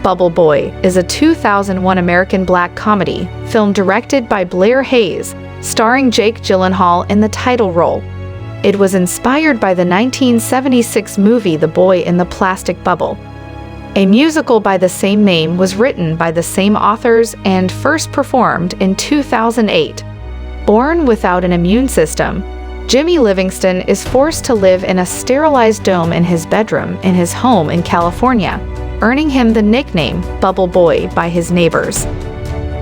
Bubble Boy is a 2001 American black comedy film directed by Blair Hayes, starring Jake Gyllenhaal in the title role. It was inspired by the 1976 movie The Boy in the Plastic Bubble. A musical by the same name was written by the same authors and first performed in 2008. Born without an immune system, Jimmy Livingston is forced to live in a sterilized dome in his bedroom in his home in California, earning him the nickname Bubble Boy by his neighbors.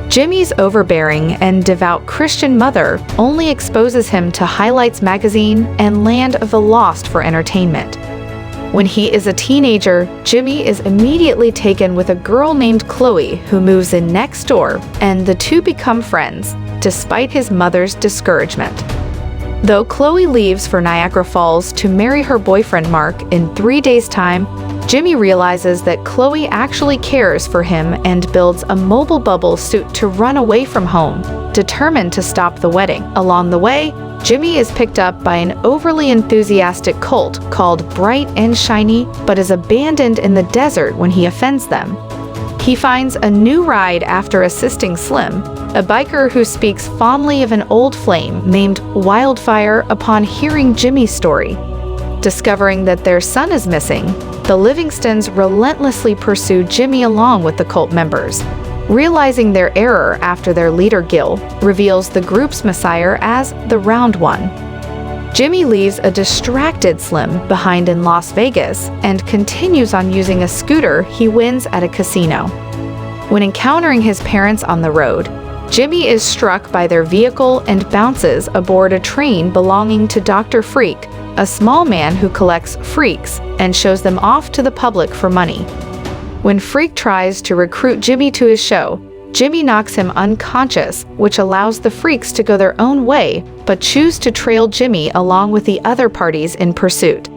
Jimmy's overbearing and devout Christian mother only exposes him to Highlights magazine and Land of the Lost for entertainment. When he is a teenager, Jimmy is immediately taken with a girl named Chloe who moves in next door, and the two become friends, despite his mother's discouragement. Though Chloe leaves for Niagara Falls to marry her boyfriend Mark in 3 days' time, Jimmy realizes that Chloe actually cares for him and builds a mobile bubble suit to run away from home, determined to stop the wedding. Along the way, Jimmy is picked up by an overly enthusiastic cult called Bright and Shiny, but is abandoned in the desert when he offends them. He finds a new ride after assisting Slim, a biker who speaks fondly of an old flame named Wildfire upon hearing Jimmy's story. Discovering that their son is missing, the Livingstons relentlessly pursue Jimmy along with the cult members. Realizing their error after their leader Gil reveals the group's messiah as the Round One. Jimmy leaves a distracted Slim behind in Las Vegas and continues on using a scooter he wins at a casino. When encountering his parents on the road, Jimmy is struck by their vehicle and bounces aboard a train belonging to Dr. Freak, a small man who collects freaks and shows them off to the public for money. When Freak tries to recruit Jimmy to his show, Jimmy knocks him unconscious, which allows the freaks to go their own way, but choose to trail Jimmy along with the other parties in pursuit.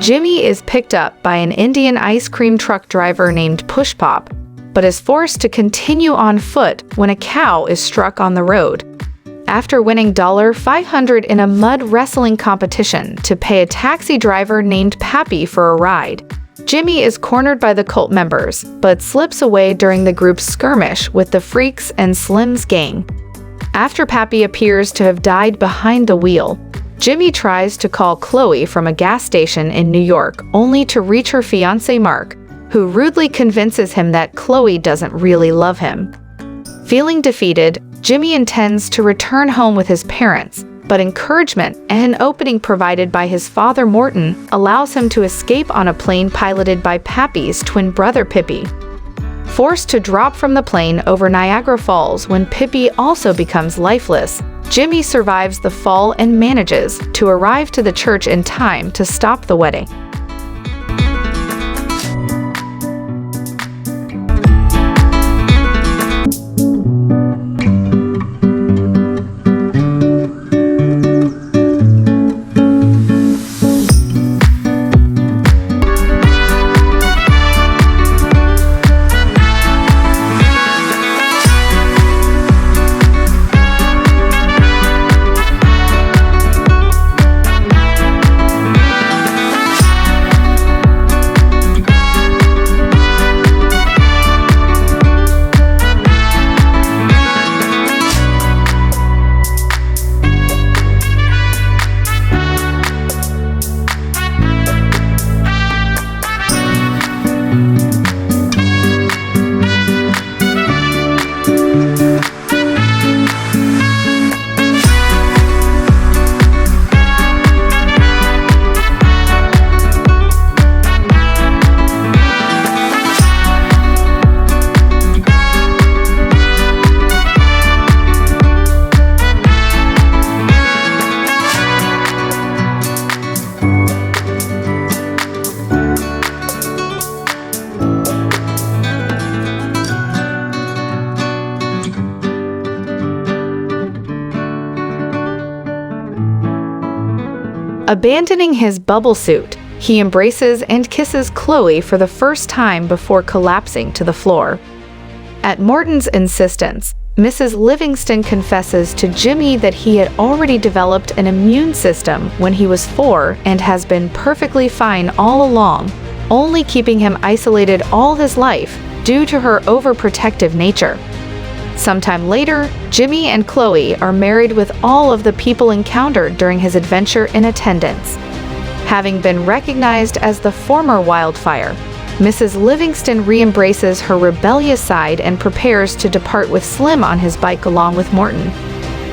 Jimmy is picked up by an Indian ice cream truck driver named Push Pop, but is forced to continue on foot when a cow is struck on the road. After winning $500 in a mud wrestling competition to pay a taxi driver named Pappy for a ride, Jimmy is cornered by the cult members, but slips away during the group's skirmish with the Freaks and Slim's gang. After Pappy appears to have died behind the wheel, Jimmy tries to call Chloe from a gas station in New York, only to reach her fiancé Mark, who rudely convinces him that Chloe doesn't really love him. Feeling defeated, Jimmy intends to return home with his parents, but encouragement and an opening provided by his father Morton allows him to escape on a plane piloted by Pappy's twin brother Pippi. Forced to drop from the plane over Niagara Falls when Pippi also becomes lifeless, Jimmy survives the fall and manages to arrive to the church in time to stop the wedding. Abandoning his bubble suit, he embraces and kisses Chloe for the first time before collapsing to the floor. At Morton's insistence, Mrs. Livingston confesses to Jimmy that he had already developed an immune system when he was 4 and has been perfectly fine all along, only keeping him isolated all his life due to her overprotective nature. Sometime later, Jimmy and Chloe are married with all of the people encountered during his adventure in attendance. Having been recognized as the former Wildfire, Mrs. Livingston re-embraces her rebellious side and prepares to depart with Slim on his bike along with Morton.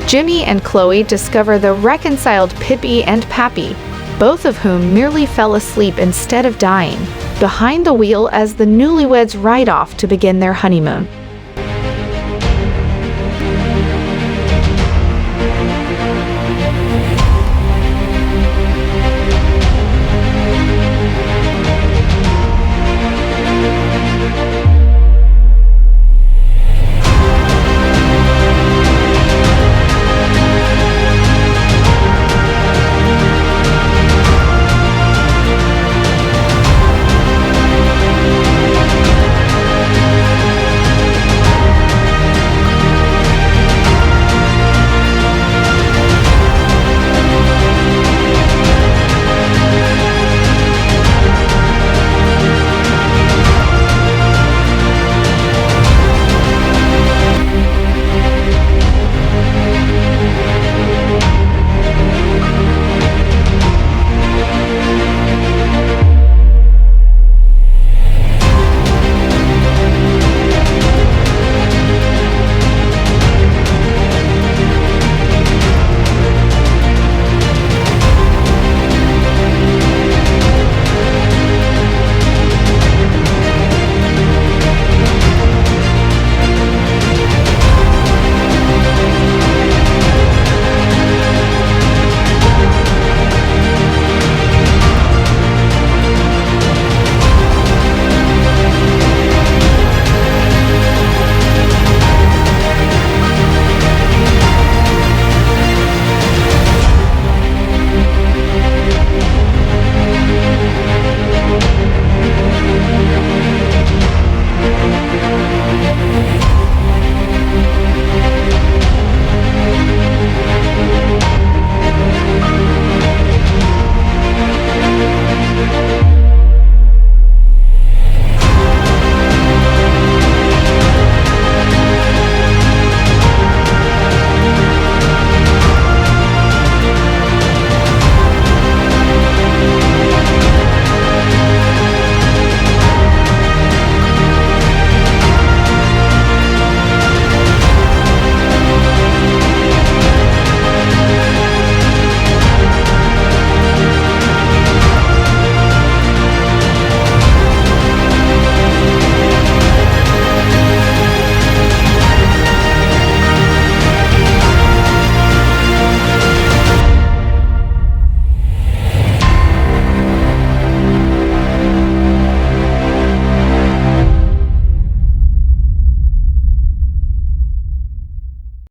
Jimmy and Chloe discover the reconciled Pippi and Pappy, both of whom merely fell asleep instead of dying, behind the wheel as the newlyweds ride off to begin their honeymoon.